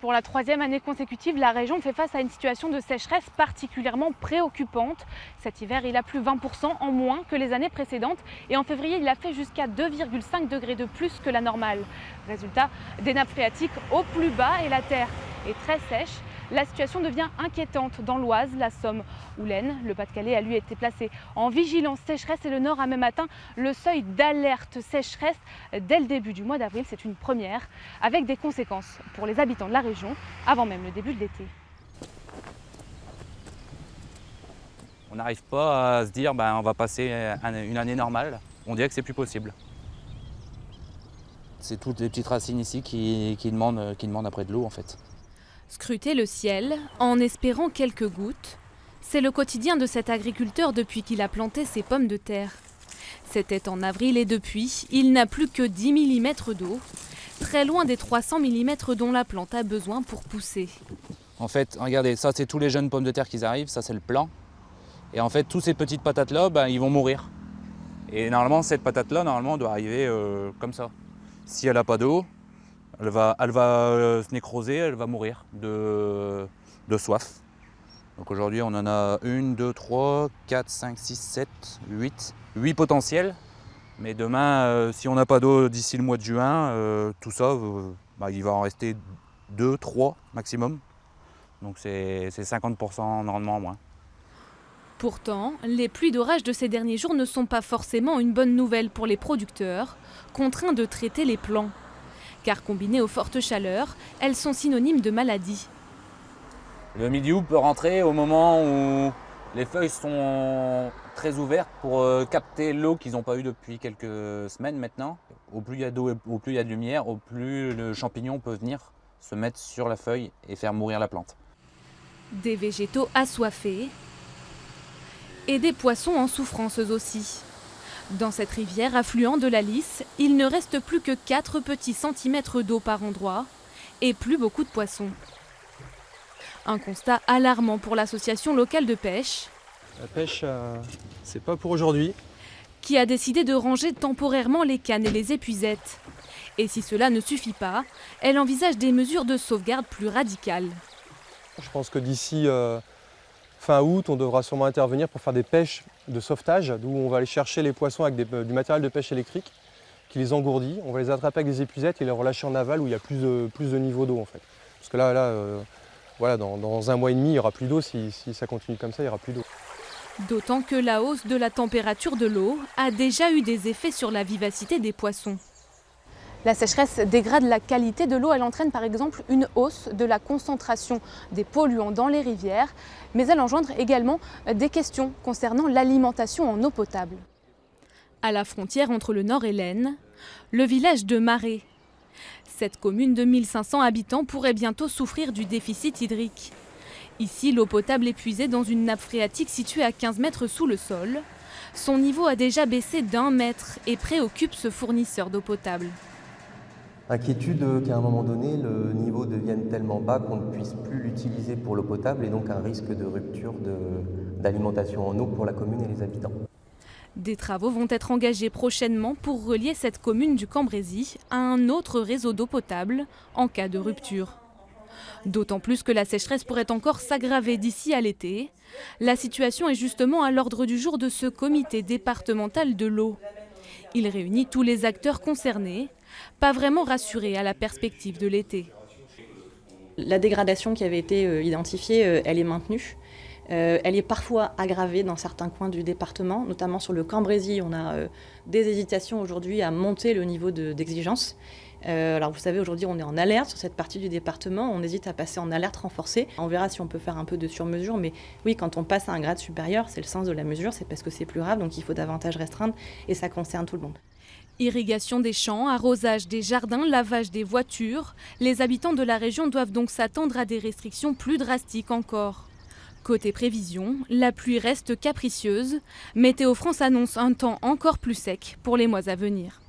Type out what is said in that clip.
Pour la troisième année consécutive, la région fait face à une situation de sécheresse particulièrement préoccupante. Cet hiver, il a plu 20% en moins que les années précédentes et en février, il a fait jusqu'à 2,5 degrés de plus que la normale. Résultat, des nappes phréatiques au plus bas et la terre est très sèche. La situation devient inquiétante dans l'Oise, la Somme ou l'Aisne. Le Pas-de-Calais a lui été placé en vigilance sécheresse et le Nord a même atteint le seuil d'alerte sécheresse dès le début du mois d'avril. C'est une première avec des conséquences pour les habitants de la région avant même le début de l'été. On n'arrive pas à se dire on va passer une année normale. On dirait que c'est plus possible. C'est toutes les petites racines ici qui demandent après de l'eau en fait. Scruter le ciel en espérant quelques gouttes, c'est le quotidien de cet agriculteur depuis qu'il a planté ses pommes de terre. C'était en avril et depuis, il n'a plus que 10 mm d'eau, très loin des 300 mm dont la plante a besoin pour pousser. En fait, regardez, ça c'est tous les jeunes pommes de terre qui arrivent, ça c'est le plant. Et en fait, toutes ces petites patates-là, ils vont mourir. Et normalement, cette patate-là, doit arriver comme ça. Si elle n'a pas d'eau, elle va se nécroser, elle va mourir de soif. Donc aujourd'hui, on en a 1, 2, 3, 4, 5, 6, 7, 8 potentiels. Mais demain, si on n'a pas d'eau d'ici le mois de juin, tout ça, il va en rester 2, 3 maximum. Donc c'est 50% de rendement en moins. Pourtant, les pluies d'orage de ces derniers jours ne sont pas forcément une bonne nouvelle pour les producteurs, contraints de traiter les plants. Car combinées aux fortes chaleurs, elles sont synonymes de maladies. Le mildiou peut rentrer au moment où les feuilles sont très ouvertes pour capter l'eau qu'ils n'ont pas eue depuis quelques semaines maintenant. Au plus il y a d'eau, au plus il y a de lumière, au plus le champignon peut venir se mettre sur la feuille et faire mourir la plante. Des végétaux assoiffés et des poissons en souffrance eux aussi. Dans cette rivière affluent de la Lys, il ne reste plus que 4 petits centimètres d'eau par endroit et plus beaucoup de poissons. Un constat alarmant pour l'association locale de pêche. La pêche, c'est pas pour aujourd'hui. Qui a décidé de ranger temporairement les cannes et les épuisettes. Et si cela ne suffit pas, elle envisage des mesures de sauvegarde plus radicales. Je pense que d'ici fin août, on devra sûrement intervenir pour faire des pêches de sauvetage, d'où on va aller chercher les poissons avec du matériel de pêche électrique qui les engourdit. On va les attraper avec des épuisettes et les relâcher en aval où il y a plus de niveau d'eau en fait. Parce que là, dans un mois et demi, il n'y aura plus d'eau. Si ça continue comme ça, il n'y aura plus d'eau. D'autant que la hausse de la température de l'eau a déjà eu des effets sur la vivacité des poissons. La sécheresse dégrade la qualité de l'eau. Elle entraîne par exemple une hausse de la concentration des polluants dans les rivières, mais elle engendre également des questions concernant l'alimentation en eau potable. À la frontière entre le Nord et l'Aisne, le village de Marais. Cette commune de 1500 habitants pourrait bientôt souffrir du déficit hydrique. Ici, l'eau potable est puisée dans une nappe phréatique située à 15 mètres sous le sol. Son niveau a déjà baissé d'1 mètre et préoccupe ce fournisseur d'eau potable. Inquiétude qu'à un moment donné, le niveau devienne tellement bas qu'on ne puisse plus l'utiliser pour l'eau potable et donc un risque de rupture d'alimentation en eau pour la commune et les habitants. Des travaux vont être engagés prochainement pour relier cette commune du Cambrésis à un autre réseau d'eau potable en cas de rupture. D'autant plus que la sécheresse pourrait encore s'aggraver d'ici à l'été. La situation est justement à l'ordre du jour de ce comité départemental de l'eau. Il réunit tous les acteurs concernés, pas vraiment rassurés à la perspective de l'été. La dégradation qui avait été identifiée, elle est maintenue. Elle est parfois aggravée dans certains coins du département, notamment sur le Cambrésis. On a des hésitations aujourd'hui à monter le niveau d'exigence. Alors vous savez, aujourd'hui on est en alerte sur cette partie du département, on hésite à passer en alerte renforcée. On verra si on peut faire un peu de sur-mesure, mais oui, quand on passe à un grade supérieur, c'est le sens de la mesure, c'est parce que c'est plus grave, donc il faut davantage restreindre et ça concerne tout le monde. Irrigation des champs, arrosage des jardins, lavage des voitures, les habitants de la région doivent donc s'attendre à des restrictions plus drastiques encore. Côté prévision, la pluie reste capricieuse. Météo France annonce un temps encore plus sec pour les mois à venir.